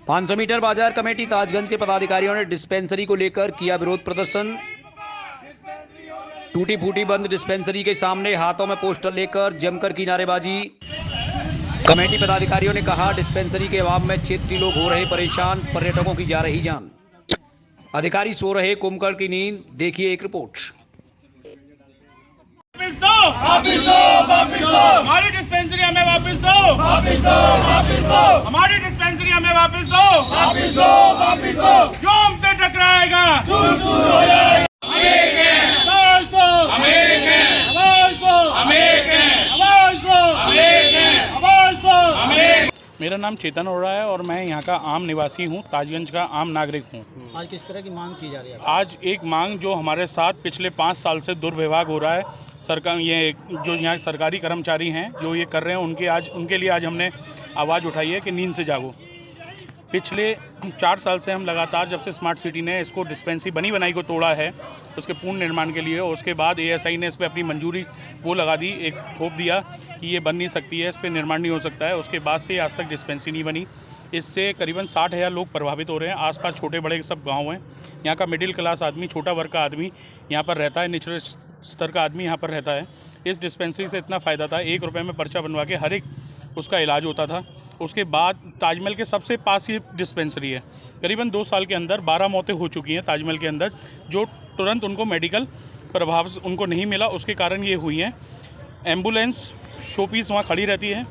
500 metre बाजार committee Tajganj के पदाधिकारियों ने डिस्पेंसरी को लेकर किया विरोध प्रदर्शन। टूटी फूटी बंद डिस्पेंसरी के सामने हाथों में पोस्टर लेकर जमकर की नारेबाजी। कमेटी पदाधिकारियों ने कहा, डिस्पेंसरी के अभाव में क्षेत्रीय लोग हो रहे परेशान, पर्यटकों की जा रही जान। अधिकारी सो रहे कुंभकर्ण की नींद, देखिए एक रिपोर्ट। वापिस दो, हमारी डिस्पेंसरी हमें वापिस दो, हमारी डिस्पेंसरी हमें वापिस दो, जो हमसे टकराएगा चूर चूर हो जाएगा। आवाज दो, आवाज दो, आवाज दो, आवाज दो। मेरा नाम चेतन हो रहा है और मैं यहाँ का आम निवासी हूँ, ताजगंज का आम नागरिक हूँ। आज किस तरह की मांग की जा रही है? आज एक मांग जो हमारे साथ पिछले 5 साल से दुर्व्यवहार हो रहा है, सरकार ये जो यहाँ सरकारी कर्मचारी हैं जो ये कर रहे हैं, उनके लिए आज हमने आवाज़ उठाई है कि नींद से जागो। पिछले 4 साल से हम लगातार, जब से स्मार्ट सिटी ने इसको डिस्पेंसरी बनी बनाई को तोड़ा है उसके पूर्ण निर्माण के लिए, और उसके बाद ASI ने इस पर अपनी मंजूरी वो लगा दी, एक थोप दिया कि ये बन नहीं सकती है, इस पर निर्माण नहीं हो सकता है। उसके बाद से आज तक डिस्पेंसरी नहीं बनी। इससे करीबन 60,000 लोग प्रभावित हो रहे हैं। आसपास छोटे बड़े सब गांव हैं। यहाँ का मिडिल क्लास आदमी, छोटा वर्ग का आदमी यहाँ पर रहता है, निचले स्तर का आदमी यहाँ पर रहता है। इस डिस्पेंसरी से इतना फ़ायदा था, 1 रुपये में पर्चा बनवा के हर एक उसका इलाज होता था। उसके बाद ताजमहल के सबसे पास ही डिस्पेंसरी है। करीबन 2 साल के अंदर 12 मौतें हो चुकी हैं ताजमहल के अंदर, जो तुरंत उनको मेडिकल प्रभाव उनको नहीं मिला, उसके कारण ये हुई हैं। एम्बुलेंस शोपीस वहाँ खड़ी रहती है,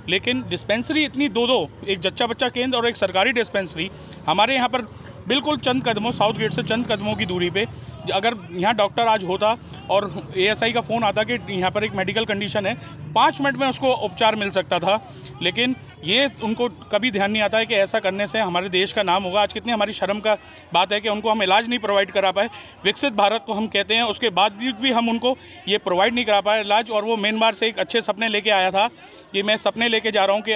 लेकिन डिस्पेंसरी इतनी दो एक जच्चा बच्चा केंद्र और एक सरकारी डिस्पेंसरी हमारे यहाँ पर बिल्कुल चंद कदमों, साउथ गेट से चंद कदमों की दूरी पे, अगर यहाँ डॉक्टर आज होता और ASI का फ़ोन आता कि यहाँ पर एक मेडिकल कंडीशन है, 5 मिनट में उसको उपचार मिल सकता था। लेकिन ये उनको कभी ध्यान नहीं आता है कि ऐसा करने से हमारे देश का नाम होगा। आज कितनी हमारी शर्म का बात है कि उनको हम इलाज नहीं प्रोवाइड करा पाए। विकसित भारत को हम कहते हैं, उसके बाद भी हम उनको ये प्रोवाइड नहीं करा पाए इलाज। और वो म्यांमार से एक अच्छे सपने लेके आया था कि मैं सपने लेके जा रहा हूँ कि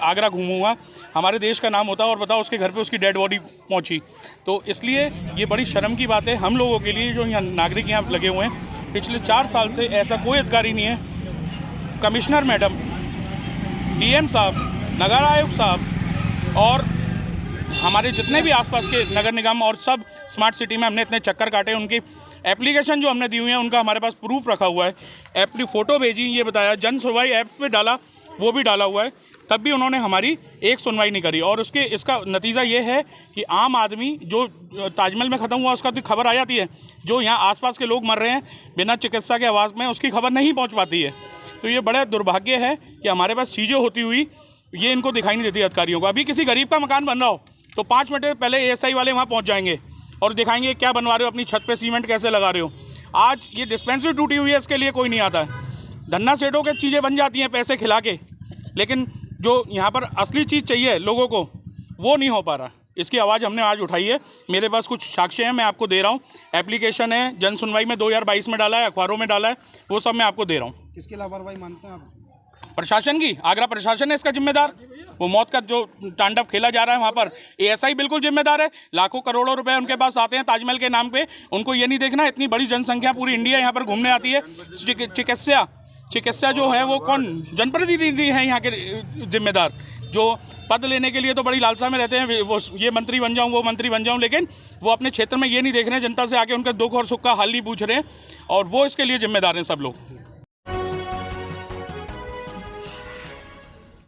आगरा घूमूंगा, हमारे देश का नाम होता, और बताओ उसके घर पर उसकी डेड बॉडी पहुँची। तो इसलिए ये बड़ी शर्म की बात है हम लोगों के लिए जो यहाँ नागरिक यहाँ लगे हुए हैं। पिछले 4 साल से ऐसा कोई अधिकारी नहीं है, कमिश्नर मैडम, DM साहब, नगर आयुक्त साहब और हमारे जितने भी आसपास के नगर निगम और सब स्मार्ट सिटी में हमने इतने चक्कर काटे, उनकी एप्लीकेशन जो हमने दी हुई है उनका हमारे पास प्रूफ रखा हुआ है। फ़ोटो भेजी, ये बताया, जन सुनवाई ऐप पे डाला, वो भी डाला हुआ है, तब भी उन्होंने हमारी एक सुनवाई नहीं करी। और इसका नतीजा ये है कि आम आदमी जो ताजमहल में ख़त्म हुआ उसका तो खबर आ जाती है, जो यहाँ आसपास के लोग मर रहे हैं बिना चिकित्सा के आवाज़ में, उसकी खबर नहीं पहुँच पाती है। तो ये बड़ा दुर्भाग्य है कि हमारे पास चीज़ें होती हुई ये इनको दिखाई नहीं देती अधिकारियों को। अभी किसी गरीब का मकान बन रहा हो तो 5 मिनट पहले ASI वाले वहाँ पहुँच जाएंगे और दिखाएंगे क्या बनवा रहे हो, अपनी छत पे सीमेंट कैसे लगा रहे हो। आज ये डिस्पेंसरी टूटी हुई है, इसके लिए कोई नहीं आता है। धन्ना सेठों के चीज़ें बन जाती हैं पैसे खिला के, लेकिन जो यहाँ पर असली चीज़ चाहिए लोगों को वो नहीं हो पा रहा। इसकी आवाज़ हमने आज उठाई है। मेरे पास कुछ साक्ष्य हैं, मैं आपको दे रहा हूँ। एप्लीकेशन है, जन सुनवाई में 2022 में डाला है, अखबारों में डाला है, वो सब मैं आपको दे रहा हूँ। किसकी लापरवाही मानते हैं आप? प्रशासन की। आगरा प्रशासन है इसका जिम्मेदार। वो मौत का जो तांडव खेला जा रहा है वहाँ पर ASI बिल्कुल जिम्मेदार है। लाखों करोड़ों रुपए उनके पास आते हैं ताजमहल के नाम पे, उनको ये नहीं देखना इतनी बड़ी जनसंख्या पूरी इंडिया यहाँ पर घूमने आती है। चिकित्सा जो है वो कौन, जनप्रतिनिधि हैं यहाँ के जिम्मेदार, जो पद लेने के लिए तो बड़ी लालसा में रहते हैं, वो ये मंत्री बन जाऊँ, वो मंत्री बन जाऊँ, लेकिन वो अपने क्षेत्र में ये नहीं देख रहे हैं, जनता से आके उनका दुख और सुख का हाल नहीं पूछ रहे हैं, और वो इसके लिए जिम्मेदार हैं सब लोग।